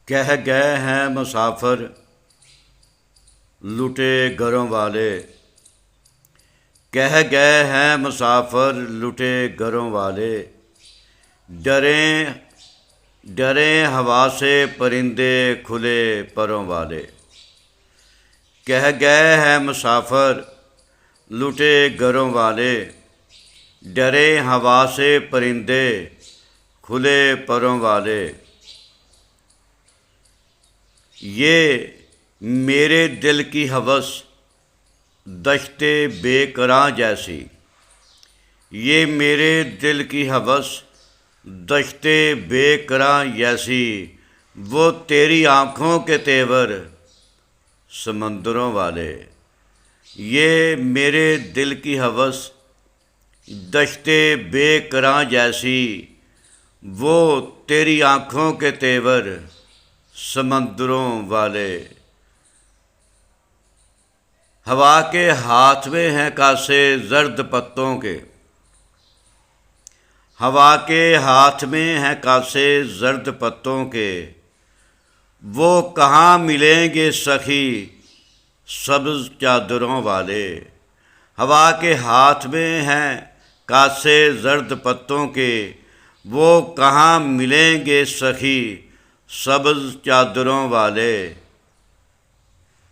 कह गए हैं मुसाफिर लुटे घरों वाले। कह गए हैं मुसाफिर लुटे घरों वाले। डरें डरें हवा से परिंदे खुले परों वाले। कह गए हैं मुसाफिर लुटे घरों वाले। डरें हवा से परिंदे खुले परों वाले। ये मेरे दिल की हवस दश्ते बेकरां जैसी। ये मेरे दिल की हवस दश्ते बेकरां जैसी। वो तेरी आँखों के तेवर समंदरों वाले। ये मेरे दिल की हवस दश्ते बेकरां जैसी। वो तेरी आँखों के तेवर समंदरों वाले। हवा के हाथ में हैं कासे जर्द पत्तों के। हवा के हाथ में हैं कासे जर्द पत्तों के। वो कहाँ मिलेंगे सखी सब्ज़ चादरों वाले। हवा के हाथ में हैं कासे जर्द पत्तों के। वो कहाँ मिलेंगे सखी सब्ज़ चादरों वाले।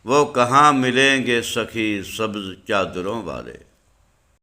वो कहाँ मिलेंगे सखी सब्ज़ चादरों वाले।